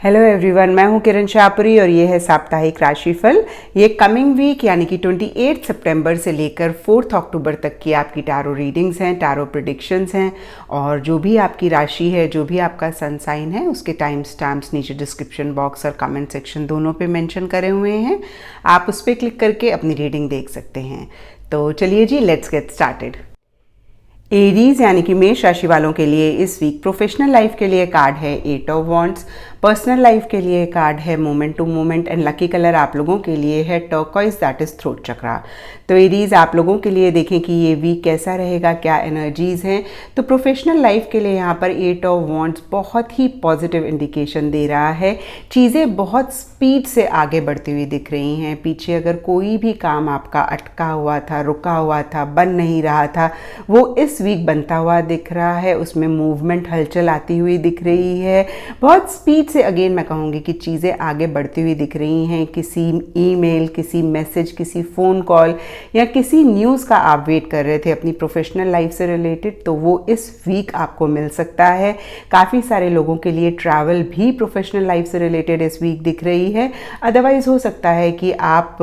Hello everyone, मैं हूं किरण शाहपुरी और ये है साप्ताहिक राशिफल। ये कमिंग वीक यानी कि 28 सितंबर से लेकर 4 अक्टूबर तक की आपकी टारो रीडिंग्स हैं, टारो प्रेडिक्शंस हैं। और जो भी आपकी राशि है, जो भी आपका सन साइन है, उसके टाइम स्टैम्प्स नीचे डिस्क्रिप्शन बॉक्स और कमेंट सेक्शन दोनों पे मेंशन करे हुए हैं। आप उस पर क्लिक करके अपनी रीडिंग देख सकते हैं। तो चलिए जी, लेट्स गेट स्टार्टेड। एरीज यानी कि मेष राशि वालों के लिए इस वीक प्रोफेशनल लाइफ के लिए कार्ड है 8 ऑफ वॉन्ड्स। पर्सनल लाइफ के लिए कार्ड है moment to moment and lucky colour आप लोगों के लिए है turquoise, that is throat chakra. तो एरीज आप लोगों के लिए देखें कि ये वीक कैसा रहेगा, क्या एनर्जीज हैं। तो प्रोफेशनल लाइफ के लिए यहाँ पर 8 ऑफ वॉन्ड्स बहुत ही पॉजिटिव इंडिकेशन दे रहा है। चीज़ें बहुत स्पीड से आगे बढ़ती हुई दिख रही हैं। पीछे अगर कोई भी काम आपका अटका हुआ था, रुका हुआ था, बन नहीं रहा था, वो इस वीक बनता हुआ दिख रहा है। उसमें मूवमेंट, हलचल आती हुई दिख रही है। बहुत स्पीड से अगेन मैं कहूँगी कि चीज़ें आगे बढ़ती हुई दिख रही हैं। किसी ईमेल, किसी मैसेज, किसी फ़ोन कॉल या किसी न्यूज़ का आप वेट कर रहे थे अपनी प्रोफेशनल लाइफ से रिलेटेड, तो वो इस वीक आपको मिल सकता है। काफ़ी सारे लोगों के लिए ट्रैवल भी प्रोफेशनल लाइफ से रिलेटेड इस वीक दिख रही है। अदरवाइज़ हो सकता है कि आप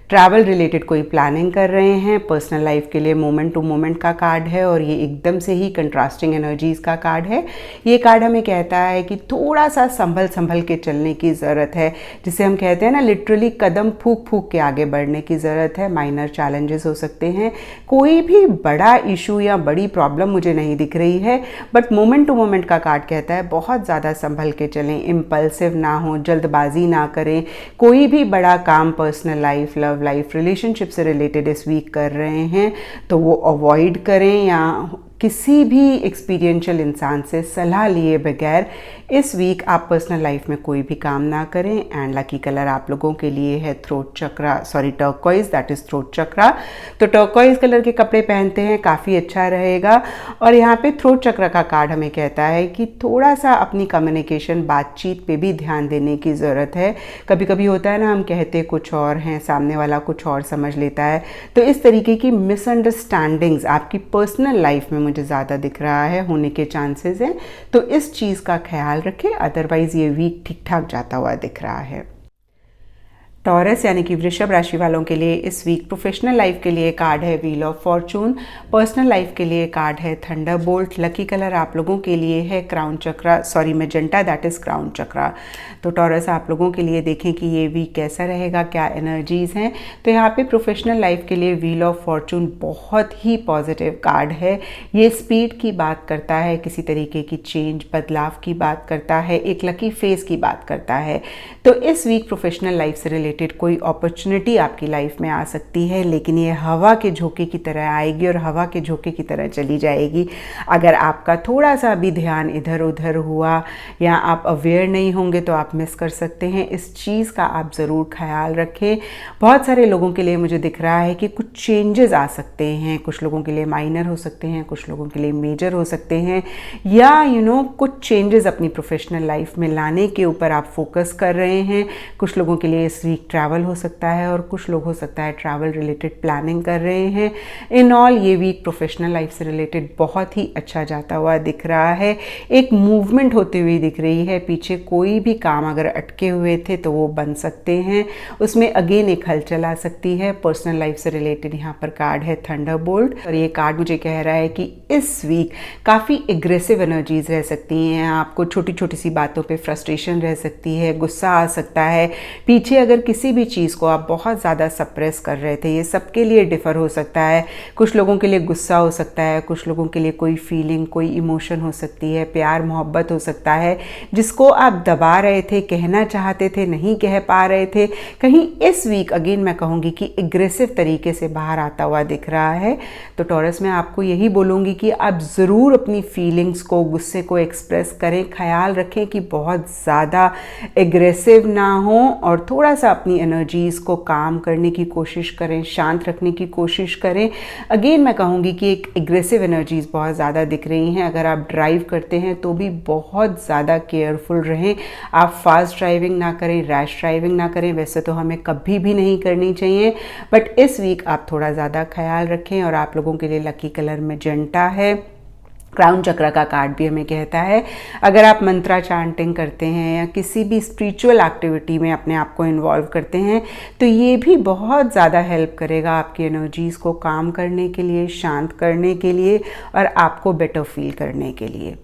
ट्रैवल रिलेटेड कोई प्लानिंग कर रहे हैं। पर्सनल लाइफ के लिए मोमेंट टू मोमेंट का कार्ड है और ये एकदम से ही कंट्रास्टिंग एनर्जीज का कार्ड है। ये कार्ड हमें कहता है कि थोड़ा सा संभल के चलने की ज़रूरत है, जिसे हम कहते हैं ना, लिटरली कदम फूंक फूंक के आगे बढ़ने की ज़रूरत है। माइनर चैलेंजेस हो सकते हैं, कोई भी बड़ा इशू या बड़ी प्रॉब्लम मुझे नहीं दिख रही है, बट मोमेंट टू मोमेंट का कार्ड कहता है बहुत ज़्यादा संभल के चलें, इम्पल्सिव ना हो, जल्दबाजी ना करें। कोई भी बड़ा काम personal life, love life, relationship से रिलेटेड इस वीक कर रहे हैं तो वो अवॉइड करें या किसी भी एक्सपीरियंशियल इंसान से सलाह लिए बगैर इस वीक आप पर्सनल लाइफ में कोई भी काम ना करें। एंड लकी कलर आप लोगों के लिए है throat chakra, sorry turquoise, that is throat chakra. तो टर्कोइज कलर के कपड़े पहनते हैं, काफ़ी अच्छा रहेगा। और यहाँ पे थ्रोट चक्रा का कार्ड हमें कहता है कि थोड़ा सा अपनी कम्युनिकेशन, बातचीत पे भी ध्यान देने की ज़रूरत है। कभी कभी होता है ना, हम कहते कुछ और हैं, सामने वाला कुछ और समझ लेता है। तो इस तरीके की मिसअंडरस्टैंडिंग्स आपकी पर्सनल लाइफ में मुझे ज़्यादा दिख रहा है, होने के चांसेस हैं। तो इस चीज़ का ख्याल रखें, अदरवाइज़ ये वीक ठीक ठाक जाता हुआ दिख रहा है। टॉरस यानी कि वृषभ राशि वालों के लिए इस वीक प्रोफेशनल लाइफ के लिए कार्ड है wheel of Fortune. Personal life के लिए कार्ड है थंडरबोल्ट। लकी कलर आप लोगों के लिए है crown chakra, sorry magenta, that is crown chakra. तो टॉरस आप लोगों के लिए देखें कि ये वीक कैसा रहेगा, क्या एनर्जीज हैं। तो यहाँ पे प्रोफेशनल लाइफ के लिए व्हील ऑफ फॉर्चून बहुत ही पॉजिटिव कार्ड है। ये स्पीड की बात करता है, किसी तरीके की चेंज, बदलाव की बात करता है, एक लकी फेस की बात करता है। तो इस वीक प्रोफेशनल लाइफ से रिलेटेड कोई अपॉर्चुनिटी आपकी लाइफ में आ सकती है, लेकिन ये हवा के झोंके की तरह आएगी और हवा के झोंके की तरह चली जाएगी। अगर आपका थोड़ा सा भी ध्यान इधर उधर हुआ या आप अवेयर नहीं होंगे तो आप मिस कर सकते हैं। इस चीज़ का आप ज़रूर ख्याल रखें। बहुत सारे लोगों के लिए मुझे दिख रहा है कि कुछ चेंजेस आ सकते हैं। कुछ लोगों के लिए माइनर हो सकते हैं, कुछ लोगों के लिए मेजर हो सकते हैं, या कुछ चेंजेस अपनी प्रोफेशनल लाइफ में लाने के ऊपर आप फोकस कर रहे हैं। कुछ लोगों के लिए इस वीक ट्रैवल हो सकता है और कुछ लोग हो सकता है ट्रैवल रिलेटेड प्लानिंग कर रहे हैं। इन ऑल ये वीक प्रोफेशनल लाइफ से रिलेटेड बहुत ही अच्छा जाता हुआ दिख रहा है। एक मूवमेंट होती हुई दिख रही है। पीछे कोई भी काम अगर अटके हुए थे तो वो बन सकते हैं, उसमें अगेन एक हलचल आ सकती है। पर्सनल लाइफ से रिलेटेड यहाँ पर कार्ड है थंडरबोल्ट और ये कार्ड मुझे कह रहा है कि इस वीक काफ़ी एग्रेसिव एनर्जीज रह सकती हैं। आपको छोटी छोटी सी बातों पे फ्रस्ट्रेशन रह सकती है, गुस्सा आ सकता है। पीछे अगर किसी भी चीज़ को आप बहुत ज़्यादा सप्रेस कर रहे थे, ये सबके लिए डिफ़र हो सकता है। कुछ लोगों के लिए गुस्सा हो सकता है, कुछ लोगों के लिए कोई फीलिंग, कोई इमोशन हो सकती है, प्यार मोहब्बत हो सकता है, जिसको आप दबा रहे थे, कहना चाहते थे, नहीं कह पा रहे थे। कहीं इस वीक अगेन मैं कहूँगी कि एग्रेसिव तरीके से बाहर आता हुआ दिख रहा है। तो टॉरस में आपको यही बोलूँगी कि आप ज़रूर अपनी फीलिंग्स को, गुस्से को एक्सप्रेस करें। ख्याल रखें कि बहुत ज़्यादा एग्रेसिव ना हो और थोड़ा सा अपनी एनर्जीज़ को काम करने की कोशिश करें, शांत रखने की कोशिश करें। अगेन मैं कहूँगी कि एक एग्रेसिव एनर्जीज़ बहुत ज़्यादा दिख रही हैं। अगर आप ड्राइव करते हैं तो भी बहुत ज़्यादा केयरफुल रहें। आप फास्ट ड्राइविंग ना करें, रैश ड्राइविंग ना करें। वैसे तो हमें कभी भी नहीं करनी चाहिए, बट इस वीक आप थोड़ा ज़्यादा ख्याल रखें। और आप लोगों के लिए लकी कलर मैजेंटा है। क्राउन चक्र का कार्ड भी हमें कहता है अगर आप मंत्रा चांटिंग करते हैं या किसी भी स्पिरिचुअल एक्टिविटी में अपने आप को इन्वॉल्व करते हैं तो ये भी बहुत ज़्यादा हेल्प करेगा आपकी एनर्जीज़ को काम करने के लिए, शांत करने के लिए और आपको बेटर फील करने के लिए।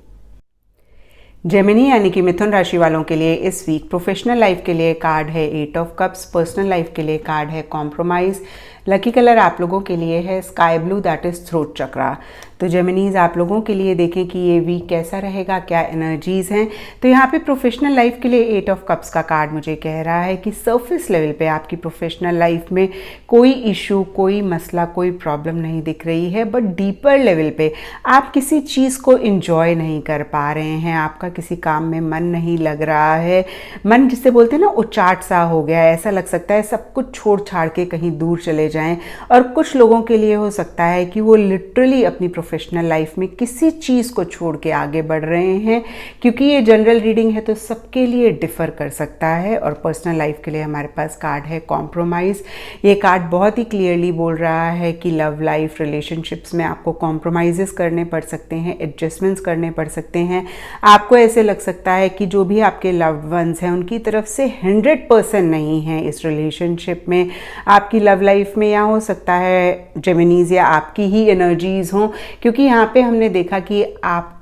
जेमिनी यानी कि मिथुन राशि वालों के लिए इस वीक प्रोफेशनल लाइफ के लिए कार्ड है 8 ऑफ कप्स, पर्सनल लाइफ के लिए कार्ड है कॉम्प्रोमाइज़। लकी कलर आप लोगों के लिए है sky blue, that is throat chakra. तो जेमिनीज आप लोगों के लिए देखें कि ये वीक कैसा रहेगा, क्या एनर्जीज़ हैं। तो यहाँ पे प्रोफेशनल लाइफ के लिए 8 ऑफ कप्स का कार्ड मुझे कह रहा है कि सरफेस लेवल पे आपकी प्रोफेशनल लाइफ में कोई इशू, कोई मसला, कोई प्रॉब्लम नहीं दिख रही है, बट डीपर लेवल पे आप किसी चीज़ को इंजॉय नहीं कर पा रहे हैं, आपका किसी काम में मन नहीं लग रहा है, मन जिसे बोलते हैं ना उचाट सा हो गया है, ऐसा लग सकता है सब कुछ छोड़ छाड़ के कहीं दूर चले जाएं। और कुछ लोगों के लिए हो सकता है कि वो लिटरली अपनी प्रोफेशनल लाइफ में किसी चीज़ को छोड़ के आगे बढ़ रहे हैं, क्योंकि ये जनरल रीडिंग है तो सबके लिए डिफ़र कर सकता है। और पर्सनल लाइफ के लिए हमारे पास कार्ड है कॉम्प्रोमाइज़। ये कार्ड बहुत ही क्लियरली बोल रहा है कि लव लाइफ, रिलेशनशिप्स में आपको कॉम्प्रोमाइज़ करने पड़ सकते हैं, एडजस्टमेंट्स करने पड़ सकते हैं। आपको ऐसे लग सकता है कि जो भी आपके लव्ड वंस हैं उनकी तरफ से 100% नहीं है इस रिलेशनशिप में, आपकी लव लाइफ में, या हो सकता है जेमिनीज या आपकी ही एनर्जीज हों, क्योंकि यहाँ पे हमने देखा कि आपका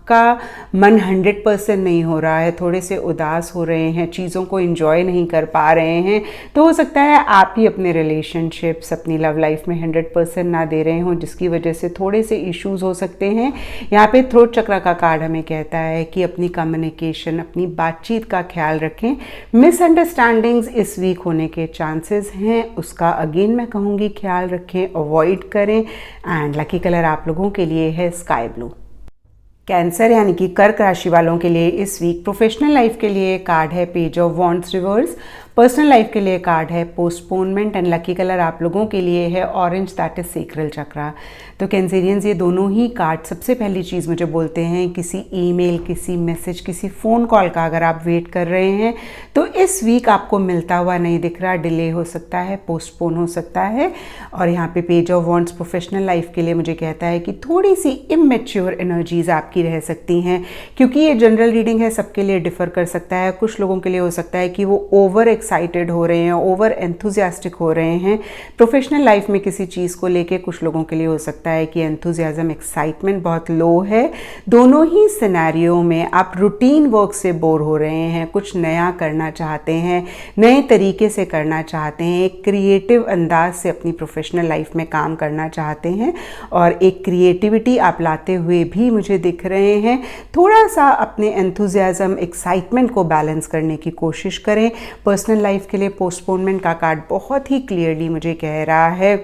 मन 100% नहीं हो रहा है, थोड़े से उदास हो रहे हैं, चीज़ों को एंजॉय नहीं कर पा रहे हैं। तो हो सकता है आप ही अपने रिलेशनशिप्स, अपनी लव लाइफ में 100% ना दे रहे हों, जिसकी वजह से थोड़े से इश्यूज हो सकते हैं। यहाँ पे थ्रोट चक्र का कार्ड हमें कहता है कि अपनी कम्युनिकेशन, अपनी बातचीत का ख्याल रखें। मिसअंडरस्टैंडिंग्स इस वीक होने के चांसेस हैं, उसका अगेन मैं कहूँगी ख्याल रखें, अवॉइड करें। एंड लकी कलर आप लोगों के लिए है स्काई ब्लू। कैंसर यानी कि कर्क राशि वालों के लिए इस वीक प्रोफेशनल लाइफ के लिए कार्ड है page of wands reverse, personal life के लिए कार्ड है पोस्टपोनमेंट। एंड लकी कलर आप लोगों के लिए है ऑरेंज, दैट इज सेक्रल चक्रा। तो कैंसेरियंस ये दोनों ही कार्ड सबसे पहली चीज़ मुझे बोलते हैं किसी ईमेल, किसी मैसेज, किसी फ़ोन कॉल का अगर आप वेट कर रहे हैं तो इस वीक आपको मिलता हुआ नहीं दिख रहा, डिले हो सकता है, पोस्टपोन हो सकता है। और यहाँ पे page of wands professional life के लिए मुझे कहता है कि थोड़ी सी इमेच्योर एनर्जीज आपकी रह सकती हैं, क्योंकि ये जनरल रीडिंग है, सबके लिए डिफ़र कर सकता है। कुछ लोगों के लिए हो सकता है कि वो ओवर एक्साइटेड हो रहे हैं, ओवर एंथुजियास्टिक हो रहे हैं प्रोफेशनल लाइफ में किसी चीज़ को लेके। कुछ लोगों के लिए हो सकता है कि एंथुजियाज्म, एक्साइटमेंट बहुत लो है। दोनों ही सिनेरियो में आप रूटीन वर्क से बोर हो रहे हैं, कुछ नया करना चाहते हैं, नए तरीके से करना चाहते हैं, एक क्रिएटिव अंदाज से अपनी प्रोफेशनल लाइफ में काम करना चाहते हैं और एक क्रिएटिविटी आप लाते हुए भी मुझे दिख रहे हैं। थोड़ा सा अपने एंथुजियाज्म, एक्साइटमेंट को बैलेंस करने की कोशिश करें। पर्सनल लाइफ के लिए पोस्टपोनमेंट का कार्ड बहुत ही क्लियरली मुझे कह रहा है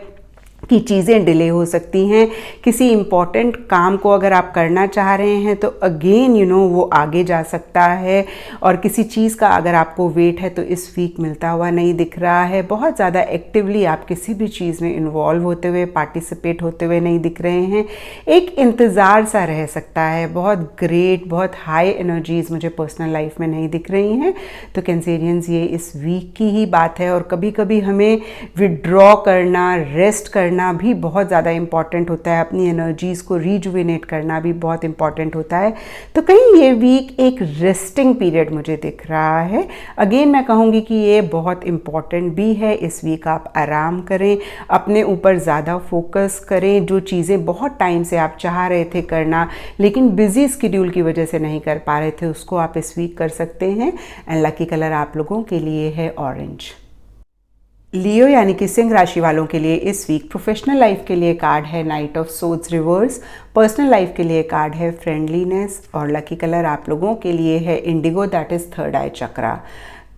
कि चीज़ें डिले हो सकती हैं। किसी इम्पॉर्टेंट काम को अगर आप करना चाह रहे हैं तो अगेन वो आगे जा सकता है। और किसी चीज़ का अगर आपको वेट है तो इस वीक मिलता हुआ नहीं दिख रहा है। बहुत ज़्यादा एक्टिवली आप किसी भी चीज़ में इन्वॉल्व होते हुए, पार्टिसिपेट होते हुए नहीं दिख रहे हैं। एक इंतज़ार सा रह सकता है। बहुत ग्रेट, बहुत हाई एनर्जीज़ मुझे पर्सनल लाइफ में नहीं दिख रही हैं। तो कैंसेरियंस ये इस वीक की ही बात है। और कभी कभी हमें विड्रॉ करना, रेस्ट करना भी बहुत ज़्यादा इंपॉर्टेंट होता है, अपनी एनर्जीज़ को रिजुविनेट करना भी बहुत इंपॉर्टेंट होता है। तो कहीं ये वीक एक रेस्टिंग पीरियड मुझे दिख रहा है। अगेन मैं कहूँगी कि ये बहुत इंपॉर्टेंट भी है। इस वीक आप आराम करें, अपने ऊपर ज़्यादा फोकस करें। जो चीज़ें बहुत टाइम से आप चाह रहे थे करना लेकिन बिजी स्केड्यूल की वजह से नहीं कर पा रहे थे, उसको आप इस वीक कर सकते हैं। एंड लकी कलर आप लोगों के लिए है ऑरेंज। लियो यानी कि सिंह राशि वालों के लिए इस वीक प्रोफेशनल लाइफ के लिए कार्ड है night of swords reverse, personal life के लिए कार्ड है फ्रेंडलीनेस और लकी कलर आप लोगों के लिए है इंडिगो, दैट इज थर्ड आई चक्रा।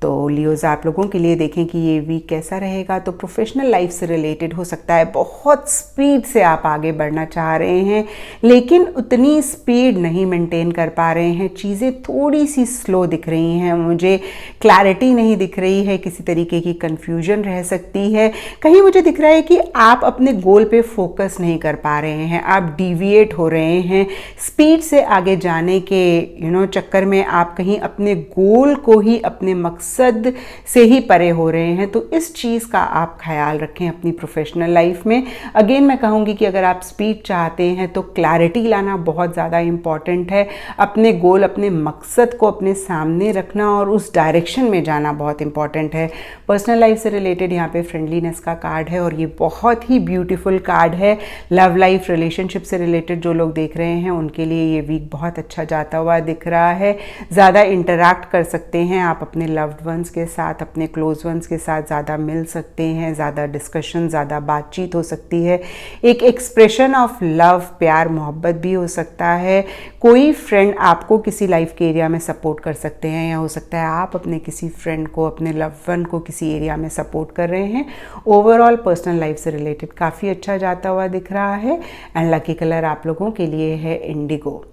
तो लियोज आप लोगों के लिए देखें कि ये वीक कैसा रहेगा। तो प्रोफेशनल लाइफ से रिलेटेड हो सकता है बहुत स्पीड से आप आगे बढ़ना चाह रहे हैं लेकिन उतनी स्पीड नहीं मेंटेन कर पा रहे हैं। चीज़ें थोड़ी सी स्लो दिख रही हैं, मुझे क्लैरिटी नहीं दिख रही है, किसी तरीके की कन्फ्यूजन रह सकती है। कहीं मुझे दिख रहा है कि आप अपने गोल पे फोकस नहीं कर पा रहे हैं, आप डिविएट हो रहे हैं। स्पीड से आगे जाने के चक्कर में आप कहीं अपने गोल को ही, अपने मकसद मकसद से ही परे हो रहे हैं। तो इस चीज़ का आप ख्याल रखें अपनी प्रोफेशनल लाइफ में। अगेन मैं कहूँगी कि अगर आप स्पीड चाहते हैं तो क्लैरिटी लाना बहुत ज़्यादा इम्पॉर्टेंट है। अपने गोल, अपने मकसद को अपने सामने रखना और उस डायरेक्शन में जाना बहुत इंपॉर्टेंट है। पर्सनल लाइफ से रिलेटेड यहाँ पे फ्रेंडलीनेस का कार्ड है और ये बहुत ही ब्यूटीफुल कार्ड है। लव लाइफ, रिलेशनशिप से रिलेटेड जो लोग देख रहे हैं उनके लिए ये वीक बहुत अच्छा जाता हुआ दिख रहा है। ज़्यादा इंटरैक्ट कर सकते हैं आप अपने लव्ड वंस के साथ, अपने क्लोज वंस के साथ ज़्यादा मिल सकते हैं, ज़्यादा डिस्कशन, ज़्यादा बातचीत हो सकती है। एक एक्सप्रेशन ऑफ लव, प्यार मोहब्बत भी हो सकता है। कोई फ्रेंड आपको किसी लाइफ के एरिया में सपोर्ट कर सकते हैं, या हो सकता है आप अपने किसी फ्रेंड को, अपने लव वन को किसी एरिया में सपोर्ट कर रहे हैं। ओवरऑल पर्सनल लाइफ से रिलेटेड काफ़ी अच्छा जाता हुआ दिख रहा है। एंड लकी कलर आप लोगों के लिए है इंडिगो।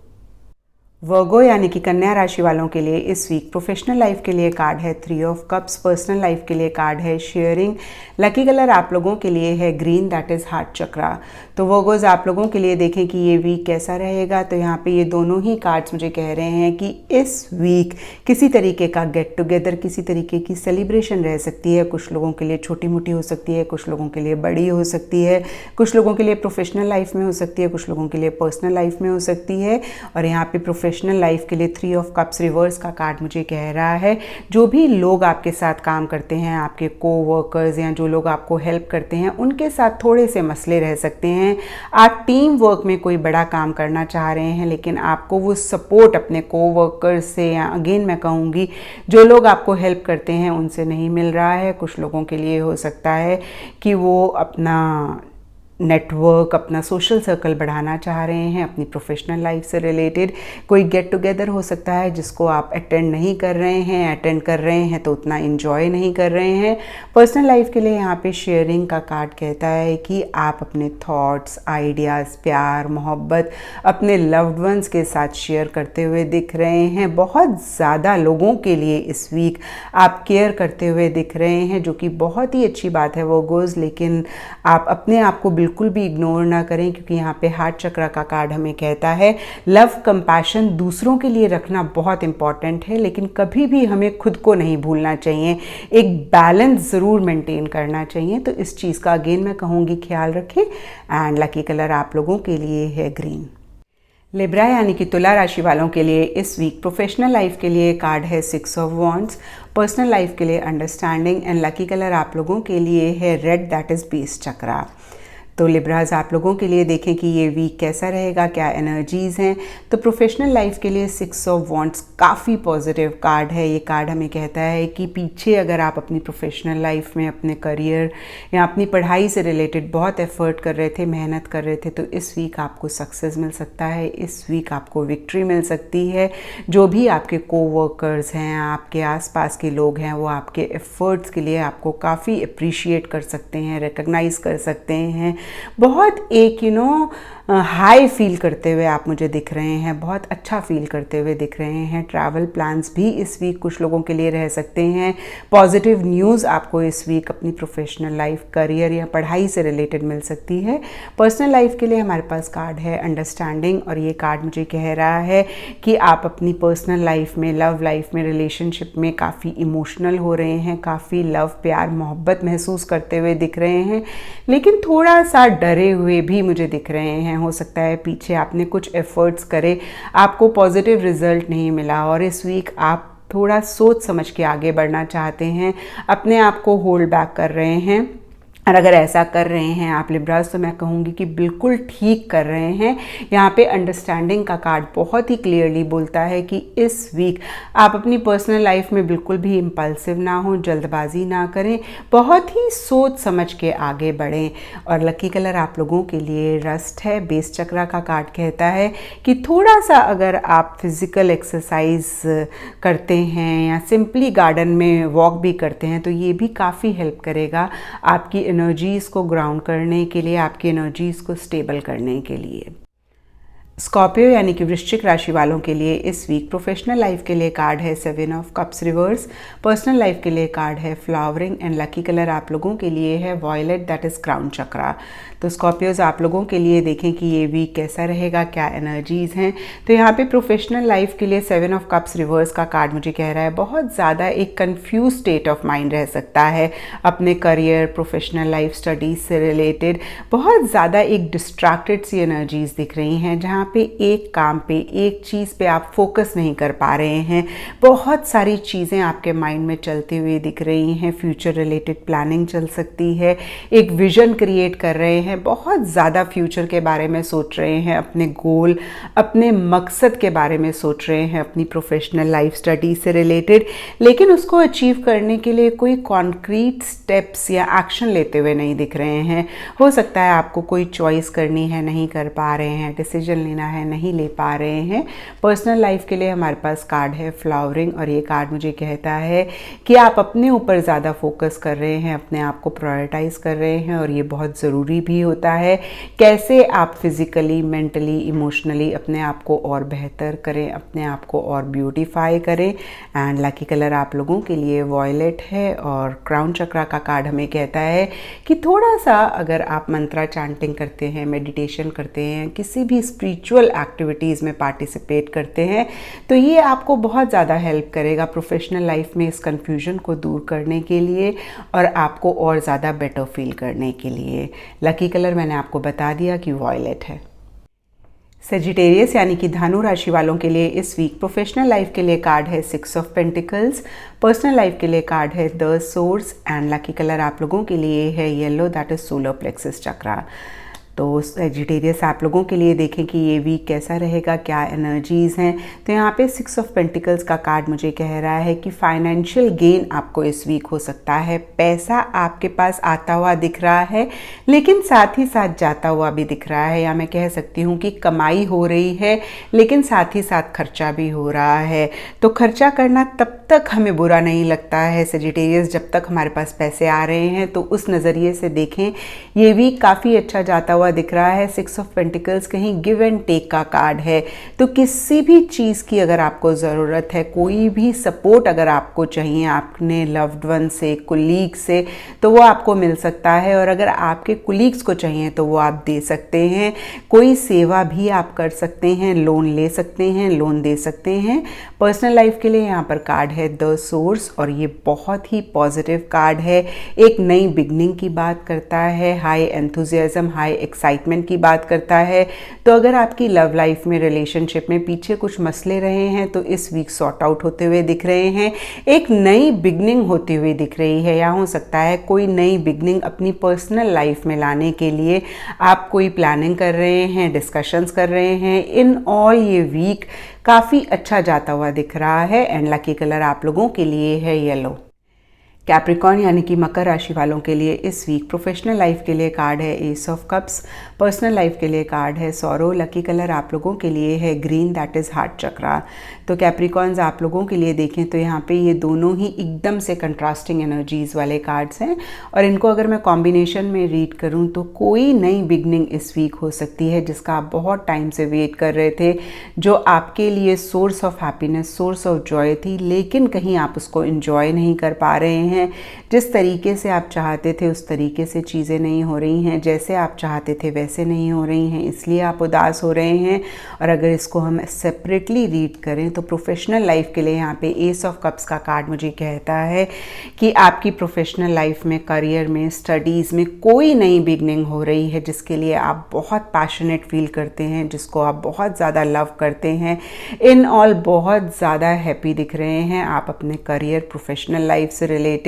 वर्गो यानी कि कन्या राशि वालों के लिए इस वीक प्रोफेशनल लाइफ के लिए कार्ड है 3 ऑफ कप्स, पर्सनल लाइफ के लिए कार्ड है शेयरिंग। लकी कलर आप लोगों के लिए है ग्रीन, दैट इज़ हार्ट चक्रा। तो वर्गोज आप लोगों के लिए देखें कि ये वीक कैसा रहेगा। तो यहाँ पे ये दोनों ही कार्ड्स मुझे कह रहे हैं कि इस वीक किसी तरीके का गेट टुगेदर, किसी तरीके की सेलिब्रेशन रह सकती है। कुछ लोगों के लिए छोटी मोटी हो सकती है, कुछ लोगों के लिए बड़ी हो सकती है, कुछ लोगों के लिए प्रोफेशनल लाइफ में हो सकती है, कुछ लोगों के लिए पर्सनल लाइफ में हो सकती है। और यहाँ पे प्रोफेशनल लाइफ के लिए 3 ऑफ कप्स रिवर्स का कार्ड मुझे कह रहा है जो भी लोग आपके साथ काम करते हैं, आपके कोवर्कर्स या जो लोग आपको हेल्प करते हैं, उनके साथ थोड़े से मसले रह सकते हैं। आप टीम वर्क में कोई बड़ा काम करना चाह रहे हैं लेकिन आपको वो सपोर्ट अपने कोवर्कर्स से, या अगेन मैं कहूँगी जो लोग आपको हेल्प करते हैं उनसे नहीं मिल रहा है। कुछ लोगों के लिए हो सकता है कि वो अपना नेटवर्क, अपना सोशल सर्कल बढ़ाना चाह रहे हैं। अपनी प्रोफेशनल लाइफ से रिलेटेड कोई गेट टुगेदर हो सकता है जिसको आप अटेंड नहीं कर रहे हैं, अटेंड कर रहे हैं तो उतना इन्जॉय नहीं कर रहे हैं। पर्सनल लाइफ के लिए यहाँ पे शेयरिंग का कार्ड कहता है कि आप अपने थॉट्स, आइडियाज़, प्यार मोहब्बत अपने लव्ड वंस के साथ शेयर करते हुए दिख रहे हैं। बहुत ज़्यादा लोगों के लिए इस वीक आप केयर करते हुए दिख रहे हैं, जो कि बहुत ही अच्छी बात है वर्गोज़। लेकिन आप अपने आप को बिल्कुल भी इग्नोर ना करें, क्योंकि यहाँ पे हार्ट चक्र का कार्ड हमें कहता है लव, कंपैशन दूसरों के लिए रखना बहुत इंपॉर्टेंट है, लेकिन कभी भी हमें खुद को नहीं भूलना चाहिए। एक बैलेंस ज़रूर मेंटेन करना चाहिए। तो इस चीज़ का अगेन मैं कहूँगी ख्याल रखें। एंड लकी कलर आप लोगों के लिए है ग्रीन। लिब्रा यानी कि तुला राशि वालों के लिए इस वीक प्रोफेशनल लाइफ के लिए कार्ड है 6 ऑफ वॉन्ड्स, पर्सनल लाइफ के लिए अंडरस्टैंडिंग। एंड लकी कलर आप लोगों के लिए है रेड, दैट इज़ बेस चक्रा। तो लिब्राज आप लोगों के लिए देखें कि ये वीक कैसा रहेगा, क्या एनर्जीज़ हैं। तो प्रोफेशनल लाइफ के लिए 6 ऑफ वॉन्ड्स काफ़ी पॉजिटिव कार्ड है। ये कार्ड हमें कहता है कि पीछे अगर आप अपनी प्रोफेशनल लाइफ में अपने करियर या अपनी पढ़ाई से रिलेटेड बहुत एफर्ट कर रहे थे, मेहनत कर रहे थे, तो इस वीक आपको सक्सेस मिल सकता है। इस वीक आपको विक्ट्री मिल सकती है। जो भी आपके कोवर्कर्स हैं, आपके आसपास के लोग हैं, वो आपके एफर्ट्स के लिए आपको काफ़ी अप्रिशिएट कर सकते हैं, रिकग्नाइज़ कर सकते हैं। बहुत एक हाई फील करते हुए आप मुझे दिख रहे हैं, बहुत अच्छा फील करते हुए दिख रहे हैं। ट्रैवल प्लान्स भी इस वीक कुछ लोगों के लिए रह सकते हैं। पॉजिटिव न्यूज़ आपको इस वीक अपनी प्रोफेशनल लाइफ, करियर या पढ़ाई से रिलेटेड मिल सकती है। पर्सनल लाइफ के लिए हमारे पास कार्ड है अंडरस्टैंडिंग, और ये कार्ड मुझे कह रहा है कि आप अपनी पर्सनल लाइफ में, लव लाइफ में, रिलेशनशिप में काफ़ी इमोशनल हो रहे हैं, काफ़ी लव, प्यार मोहब्बत महसूस करते हुए दिख रहे हैं, लेकिन थोड़ा सा डरे हुए भी मुझे दिख रहे हैं। हो सकता है पीछे आपने कुछ एफर्ट्स करे, आपको पॉजिटिव रिजल्ट नहीं मिला, और इस वीक आप थोड़ा सोच समझ के आगे बढ़ना चाहते हैं, अपने आप को होल्ड बैक कर रहे हैं। और अगर ऐसा कर रहे हैं आप लिब्राज, तो मैं कहूँगी कि बिल्कुल ठीक कर रहे हैं। यहाँ पे अंडरस्टैंडिंग का कार्ड बहुत ही क्लियरली बोलता है कि इस वीक आप अपनी पर्सनल लाइफ में बिल्कुल भी इम्पल्सिव ना हो, जल्दबाजी ना करें, बहुत ही सोच समझ के आगे बढ़ें। और लकी कलर आप लोगों के लिए रस्ट है। बेस चक्रा का कार्ड कहता है कि थोड़ा सा अगर आप फिज़िकल एक्सरसाइज करते हैं या सिंपली गार्डन में वॉक भी करते हैं, तो ये भी काफ़ी हेल्प करेगा आपकी एनर्जीज़ को ग्राउंड करने के लिए, आपकी एनर्जीज़ को स्टेबल करने के लिए। स्कॉर्पियो यानी कि वृश्चिक राशि वालों के लिए इस वीक प्रोफेशनल लाइफ के लिए कार्ड है 7 of cups reverse. Personal life के लिए कार्ड है फ्लावरिंग एंड लकी कलर आप लोगों के लिए है violet, that is crown chakra. तो स्कॉर्पियोज आप लोगों के लिए देखें कि ये वीक कैसा रहेगा, क्या एनर्जीज हैं। तो यहाँ पे प्रोफेशनल लाइफ के लिए 7 ऑफ कप्स रिवर्स का कार्ड मुझे कह रहा है बहुत ज़्यादा एक कंफ्यूज स्टेट ऑफ माइंड रह सकता है अपने करियर, प्रोफेशनल लाइफ, स्टडीज से रिलेटेड। बहुत ज़्यादा एक डिस्ट्रैक्टेड सी एनर्जीज दिख रही हैं जहाँ पे एक काम पे, एक चीज़ पे आप फोकस नहीं कर पा रहे हैं। बहुत सारी चीज़ें आपके माइंड में चलती हुई दिख रही हैं। फ्यूचर रिलेटेड प्लानिंग चल सकती है, एक विजन क्रिएट कर रहे हैं, बहुत ज़्यादा फ्यूचर के बारे में सोच रहे हैं, अपने गोल, अपने मकसद के बारे में सोच रहे हैं, अपनी प्रोफेशनल लाइफ, स्टडी से रिलेटेड। लेकिन उसको अचीव करने के लिए कोई कॉन्क्रीट स्टेप्स या एक्शन लेते हुए नहीं दिख रहे हैं। हो सकता है आपको कोई चॉइस करनी है, नहीं कर पा रहे हैं, डिसीजन लेना है, नहीं ले पा रहे हैं। पर्सनल लाइफ के लिए हमारे पास कार्ड है फ्लावरिंग और ये कार्ड मुझे कहता है कि आप अपने ऊपर ज़्यादा फोकस कर रहे हैं, अपने आप को प्रायोरिटाइज कर रहे हैं और ये बहुत ज़रूरी भी होता है। कैसे आप फिज़िकली, मेंटली, इमोशनली अपने आप को और बेहतर करें, अपने आप को और ब्यूटीफाई करें। एंड लकी कलर आप लोगों के लिए वॉयलेट है और क्राउन चक्रा का कार्ड हमें कहता है कि थोड़ा सा अगर आप मंत्रा चैंटिंग करते हैं, मेडिटेशन करते हैं, किसी भी स्पिरिचुअल एक्टिविटीज़ में पार्टिसिपेट करते हैं तो ये आपको बहुत ज़्यादा हेल्प करेगा प्रोफेशनल लाइफ में इस कन्फ्यूजन को दूर करने के लिए और आपको और ज़्यादा बेटर फील करने के लिए। लकी कलर मैंने आपको बता दिया कि वॉयलेट है। सेजिटेरियस यानी कि धनु राशि वालों के लिए इस वीक प्रोफेशनल लाइफ के लिए कार्ड है 6 ऑफ पेंटिकल्स। पर्सनल लाइफ के लिए कार्ड है the source and lucky colour आप लोगों के लिए है yellow, that is solar plexus chakra. तो सेजिटेरियस आप लोगों के लिए देखें कि ये वीक कैसा रहेगा, क्या एनर्जीज़ हैं। तो यहाँ पे 6 ऑफ पेंटिकल्स का कार्ड मुझे कह रहा है कि फाइनेंशियल गेन आपको इस वीक हो सकता है। पैसा आपके पास आता हुआ दिख रहा है लेकिन साथ ही साथ जाता हुआ भी दिख रहा है, या मैं कह सकती हूँ कि कमाई हो रही है लेकिन साथ ही साथ खर्चा भी हो रहा है। तो खर्चा करना तब तक हमें बुरा नहीं लगता है सेजिटेरियस जब तक हमारे पास पैसे आ रहे हैं। तो उस नज़रिए से देखें ये वीक काफ़ी अच्छा जाता दिख रहा है। 6 ऑफ पेंटिकल्स कहीं गिव एंड टेक का कार्ड है। तो किसी भी चीज़ की अगर आपको ज़रूरत है, कोई भी सपोर्ट अगर आपको चाहिए अपने लव्ड वन से, कुलीग से, तो वो आपको मिल सकता है। और अगर आपके कुलीग्स को चाहिए तो वो आप दे सकते हैं। कोई सेवा भी आप कर सकते हैं, लोन ले सकते हैं, लोन दे सकते हैं। पर्सनल लाइफ के लिए यहाँ पर कार्ड है द सोर्स और ये बहुत ही पॉजिटिव कार्ड है। एक नई बिगनिंग की बात करता है, हाई एंथुजियाज्म, हाई एक्साइटमेंट की बात करता है। तो अगर आपकी लव लाइफ में, रिलेशनशिप में पीछे कुछ मसले रहे हैं तो इस वीक सॉर्ट आउट होते हुए दिख रहे हैं। एक नई बिगनिंग होती हुई दिख रही है, या हो सकता है कोई नई बिगनिंग अपनी पर्सनल लाइफ में लाने के लिए आप कोई प्लानिंग कर रहे हैं, डिस्कशंस कर रहे हैं। इन ऑल ये वीक काफ़ी अच्छा जाता हुआ दिख रहा है। एंड लकी कलर आप लोगों के लिए है येलो। कैप्रिकॉर्न यानी कि मकर राशि वालों के लिए इस वीक प्रोफेशनल लाइफ के लिए कार्ड है S of cups. Personal life के लिए कार्ड है सौरो। लकी कलर आप लोगों के लिए है ग्रीन, दैट इज़ हार्ट चक्रा। तो कैप्रिकॉर्न्स आप लोगों के लिए देखें तो यहाँ पे ये दोनों ही एकदम से कंट्रास्टिंग एनर्जीज़ वाले कार्ड्स हैं और इनको अगर मैं कॉम्बिनेशन में रीड करूँ तो कोई नई बिगनिंग इस वीक हो सकती है जिसका आप बहुत टाइम से वेट कर रहे थे, जो आपके लिए source of happiness, source of Joy थी, लेकिन कहीं आप उसको इन्जॉय नहीं कर पा रहे हैं। जिस तरीके से आप चाहते थे उस तरीके से चीज़ें नहीं हो रही हैं, जैसे आप चाहते थे वैसे नहीं हो रही हैं, इसलिए आप उदास हो रहे हैं। और अगर इसको हम सेपरेटली रीड करें तो प्रोफेशनल लाइफ के लिए यहाँ पे एस ऑफ कप्स का कार्ड मुझे कहता है कि आपकी प्रोफेशनल लाइफ में, करियर में, स्टडीज़ में कोई नई बिगनिंग हो रही है जिसके लिए आप बहुत पैशनेट फील करते हैं, जिसको आप बहुत ज़्यादा लव करते हैं। इन ऑल बहुत ज़्यादा हैप्पी दिख रहे हैं आप अपने करियर, प्रोफेशनल लाइफ से रिलेटेड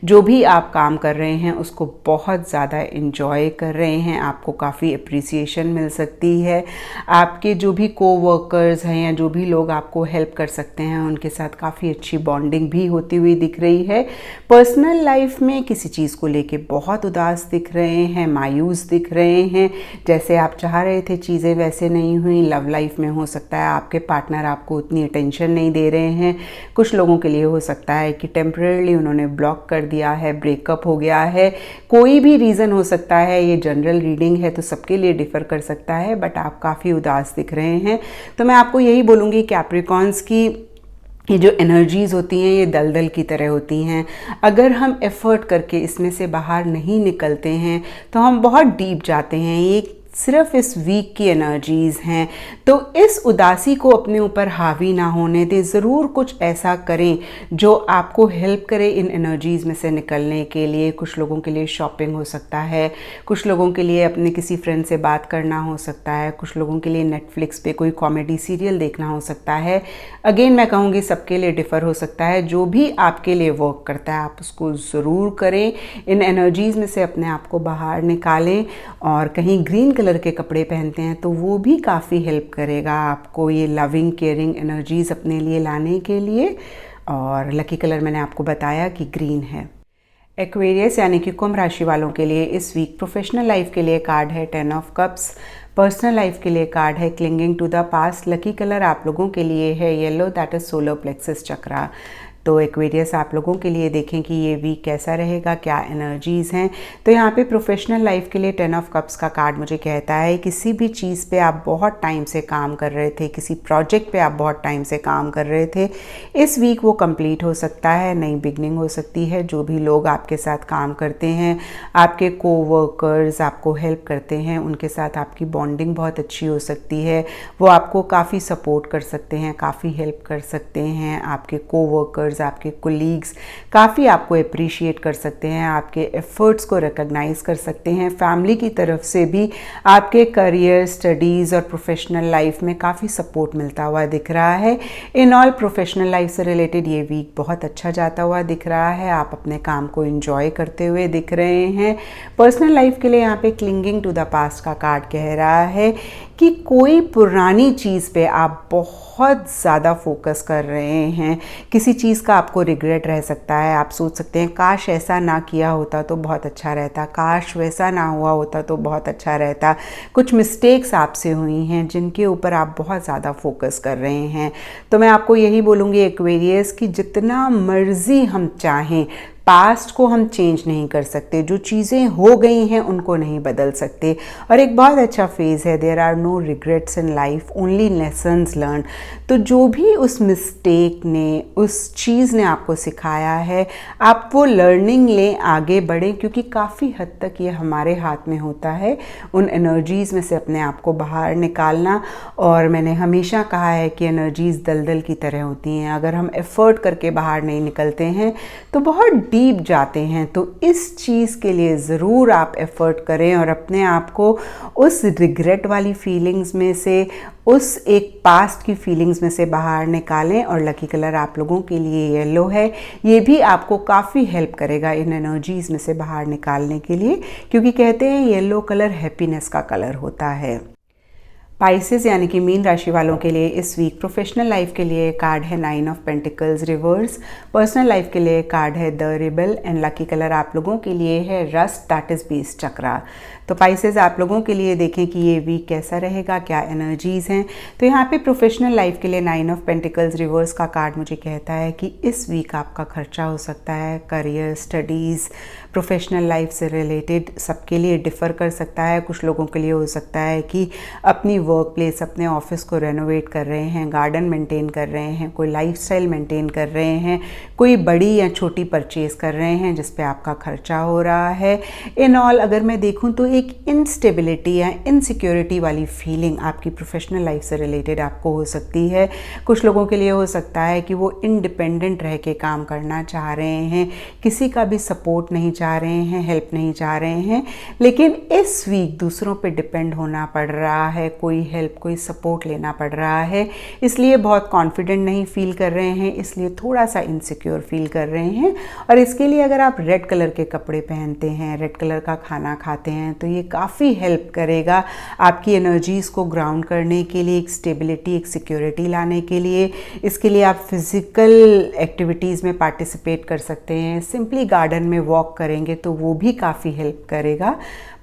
जो भी आप काम कर रहे हैं उसको बहुत ज़्यादा एंजॉय कर रहे हैं। आपको काफ़ी अप्रिसिएशन मिल सकती है। आपके जो भी कोवर्कर्स हैं या जो भी लोग आपको हेल्प कर सकते हैं, उनके साथ काफ़ी अच्छी बॉन्डिंग भी होती हुई दिख रही है। पर्सनल लाइफ में किसी चीज़ को लेके बहुत उदास दिख रहे हैं, मायूस दिख रहे हैं, जैसे आप चाह रहे थे चीज़ें वैसे नहीं हुई। लव लाइफ में हो सकता है आपके पार्टनर आपको उतनी अटेंशन नहीं दे रहे हैं। कुछ लोगों के लिए हो सकता है कि टेम्परेरी उन्होंने ब्लॉक कर दिया है, ब्रेकअप हो गया है, कोई भी रीज़न हो सकता है। ये जनरल रीडिंग है तो सबके लिए डिफ़र कर सकता है, बट आप काफ़ी उदास दिख रहे हैं। तो मैं आपको यही बोलूँगी कैप्रिकॉन्स की ये जो एनर्जीज़ होती हैं ये दलदल की तरह होती हैं। अगर हम एफ़र्ट करके इसमें से बाहर नहीं निकलते हैं तो हम बहुत डीप जाते हैं। ये सिर्फ इस वीक की एनर्जीज़ हैं, तो इस उदासी को अपने ऊपर हावी ना होने दें। ज़रूर कुछ ऐसा करें जो आपको हेल्प करे इन एनर्जीज़ में से निकलने के लिए। कुछ लोगों के लिए शॉपिंग हो सकता है, कुछ लोगों के लिए अपने किसी फ्रेंड से बात करना हो सकता है, कुछ लोगों के लिए नेटफ्लिक्स पे कोई कॉमेडी सीरियल देखना हो सकता है। अगेन मैं कहूँगी सबके लिए डिफ़र हो सकता है। जो भी आपके लिए वर्क करता है आप उसको ज़रूर करें। इन एनर्जीज़ में से अपने आप को बाहर निकालें। और कहीं ग्रीन कलर के कपड़े पहनते हैं तो वो भी काफ़ी हेल्प करेगा आपको ये लविंग केयरिंग एनर्जीज़ अपने लिए लाने के लिए। और लकी कलर मैंने आपको बताया कि ग्रीन है। एक्वेरियस यानी कि कुंभ राशि वालों के लिए इस वीक प्रोफेशनल लाइफ के लिए कार्ड है 10 ऑफ कप्स। पर्सनल लाइफ के लिए कार्ड है clinging to the past. Lucky colour आप लोगों के लिए है yellow, that is solar plexus chakra. तो एक्वेरियस आप लोगों के लिए देखें कि ये वीक कैसा रहेगा, क्या एनर्जीज़ हैं। तो यहाँ पे प्रोफेशनल लाइफ के लिए 10 ऑफ कप्स का कार्ड मुझे कहता है किसी भी चीज़ पे आप बहुत टाइम से काम कर रहे थे, किसी प्रोजेक्ट पे आप बहुत टाइम से काम कर रहे थे, इस वीक वो कंप्लीट हो सकता है, नई बिगनिंग हो सकती है। जो भी लोग आपके साथ काम करते हैं, आपके कोवर्कर्स आपको हेल्प करते हैं, उनके साथ आपकी बॉन्डिंग बहुत अच्छी हो सकती है। वो आपको काफ़ी सपोर्ट कर सकते हैं, काफ़ी हेल्प कर सकते हैं। आपके कोवर्कर्स, आपके कोलीग्स काफ़ी आपको अप्रिशिएट कर सकते हैं, आपके एफर्ट्स को रिकॉग्नाइज कर सकते हैं। फैमिली की तरफ से भी आपके करियर, स्टडीज़ और प्रोफेशनल लाइफ में काफ़ी सपोर्ट मिलता हुआ दिख रहा है। इन ऑल प्रोफेशनल लाइफ से रिलेटेड ये वीक बहुत अच्छा जाता हुआ दिख रहा है। आप अपने काम को एंजॉय करते हुए दिख रहे हैं। पर्सनल लाइफ के लिए यहाँ पे क्लिंगिंग टू द पास्ट का कार्ड कह रहा है कि कोई पुरानी चीज़ पे आप बहुत ज़्यादा फोकस कर रहे हैं। किसी चीज़ का आपको रिग्रेट रह सकता है। आप सोच सकते हैं काश ऐसा ना किया होता तो बहुत अच्छा रहता, काश वैसा ना हुआ होता तो बहुत अच्छा रहता। कुछ मिस्टेक्स आपसे हुई हैं जिनके ऊपर आप बहुत ज़्यादा फोकस कर रहे हैं। तो मैं आपको यही बोलूँगी एक्वेरियस कि जितना मर्ज़ी हम चाहें पास्ट को हम चेंज नहीं कर सकते, जो चीज़ें हो गई हैं उनको नहीं बदल सकते। और एक बहुत अच्छा फेज़ है, there are no regrets in life, only lessons learn. तो जो भी उस मिस्टेक ने, उस चीज़ ने आपको सिखाया है, आप वो लर्निंग लें, आगे बढ़ें, क्योंकि काफ़ी हद तक ये हमारे हाथ में होता है उन एनर्जीज़ में से अपने आप को बाहर निकालना। और मैंने हमेशा कहा है कि एनर्जीज़ दलदल की तरह होती हैं, अगर हम एफ़र्ट करके बाहर नहीं निकलते हैं तो बहुत डीप जाते हैं। तो इस चीज़ के लिए ज़रूर आप एफ़र्ट करें और अपने आप को उस रिग्रेट वाली फीलिंग्स में से, उस एक पास्ट की फीलिंग्स में से बाहर निकालें। और लकी कलर आप लोगों के लिए येलो है, ये भी आपको काफ़ी हेल्प करेगा इन एनर्जीज़ में से बाहर निकालने के लिए, क्योंकि कहते हैं येलो कलर हैप्पीनेस का कलर होता है। पाइसेस यानी कि मीन राशि वालों के लिए इस वीक प्रोफेशनल लाइफ के लिए कार्ड है 9 of pentacles reverse. Personal life के लिए कार्ड है the rebel and lucky colour आप लोगों के लिए है रस्ट, दैट इज बीस्ट चक्रा। तो पाइसेस आप लोगों के लिए देखें कि ये वीक कैसा रहेगा, क्या एनर्जीज़ हैं। तो यहाँ पे प्रोफेशनल लाइफ के लिए 9 ऑफ पेंटिकल्स रिवर्स का कार्ड मुझे कहता है कि इस वीक आपका खर्चा हो सकता है, करियर, स्टडीज़, प्रोफेशनल लाइफ से रिलेटेड सबके लिए डिफ़र कर सकता है। कुछ लोगों के लिए हो सकता है कि अपनी वर्क प्लेस, अपने ऑफिस को रेनोवेट कर रहे हैं, गार्डन मेंटेन कर रहे हैं, कोई लाइफस्टाइल मेंटेन कर रहे हैं, कोई बड़ी या छोटी परचेज़ कर रहे हैं जिस पे आपका खर्चा हो रहा है। इन ऑल अगर मैं देखूं तो एक इनस्टेबिलिटी या इनसिक्योरिटी वाली फीलिंग आपकी प्रोफेशनल लाइफ से रिलेटेड आपको हो सकती है। कुछ लोगों के लिए हो सकता है कि वो इंडिपेंडेंट रह के काम करना चाह रहे हैं, किसी का भी सपोर्ट नहीं चाह रहे हैं, हेल्प नहीं चाह रहे हैं, लेकिन इस वीक दूसरों पे डिपेंड होना पड़ रहा है। कोई कोई हेल्प, कोई सपोर्ट लेना पड़ रहा है, इसलिए बहुत कॉन्फिडेंट नहीं फील कर रहे हैं, इसलिए थोड़ा सा इनसिक्योर फील कर रहे हैं। और इसके लिए अगर आप रेड कलर के कपड़े पहनते हैं, रेड कलर का खाना खाते हैं, तो ये काफ़ी हेल्प करेगा आपकी एनर्जीज़ को ग्राउंड करने के लिए, एक स्टेबिलिटी, एक सिक्योरिटी लाने के लिए। इसके लिए आप फिज़िकल एक्टिविटीज़ में पार्टिसिपेट कर सकते हैं, सिंपली गार्डन में वॉक करेंगे तो वो भी काफ़ी हेल्प करेगा।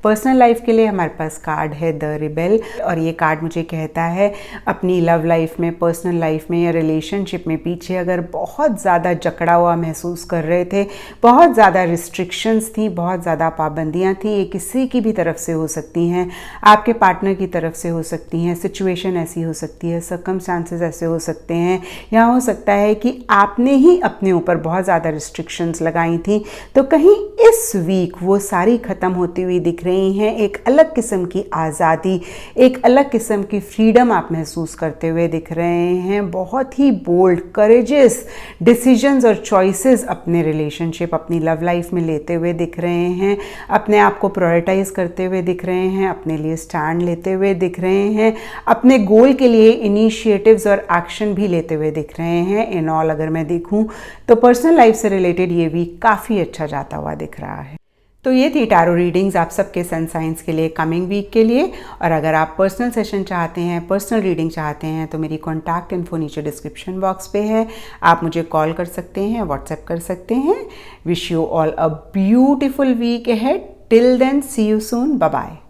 पर्सनल लाइफ के लिए हमारे पास कार्ड है द रिबेल, और ये कार्ड मुझे कहता है अपनी लव लाइफ में, पर्सनल लाइफ में या रिलेशनशिप में पीछे अगर बहुत ज़्यादा जकड़ा हुआ महसूस कर रहे थे, बहुत ज़्यादा रिस्ट्रिक्शंस थी, बहुत ज़्यादा पाबंदियाँ थी, ये किसी की भी तरफ से हो सकती हैं, आपके पार्टनर की तरफ से हो सकती हैं, सिचुएशन ऐसी हो सकती है, सर्कमस्टांसेस ऐसे हो सकते हैं, या हो सकता है कि आपने ही अपने ऊपर बहुत ज़्यादा रिस्ट्रिक्शंस लगाई थी, तो कहीं इस वीक वो सारी ख़त्म होती हुई दिख रही हैं। एक अलग किस्म की आज़ादी, एक अलग किस्म की फ्रीडम आप महसूस करते हुए दिख रहे हैं। बहुत ही बोल्ड, करेजियस डिसीजंस और चॉइसेस अपने रिलेशनशिप, अपनी लव लाइफ में लेते हुए दिख रहे हैं, अपने आप को प्रायोरिटाइज करते हुए दिख रहे हैं, अपने लिए स्टैंड लेते हुए दिख रहे हैं, अपने गोल के लिए इनिशिएटिव्स और एक्शन भी लेते हुए दिख रहे हैं। इन ऑल अगर मैं देखूं तो पर्सनल लाइफ से रिलेटेड ये वीक काफ़ी अच्छा जाता हुआ दिख रहा है। तो ये थी टैरो रीडिंग्स आप सबके सन साइंस के लिए कमिंग वीक के लिए। और अगर आप पर्सनल सेशन चाहते हैं, पर्सनल रीडिंग चाहते हैं, तो मेरी कॉन्टैक्ट इन्फो नीचे डिस्क्रिप्शन बॉक्स पे है, आप मुझे कॉल कर सकते हैं, व्हाट्सएप कर सकते हैं। Wish you all a beautiful week ahead. Till then, see you soon, bye bye.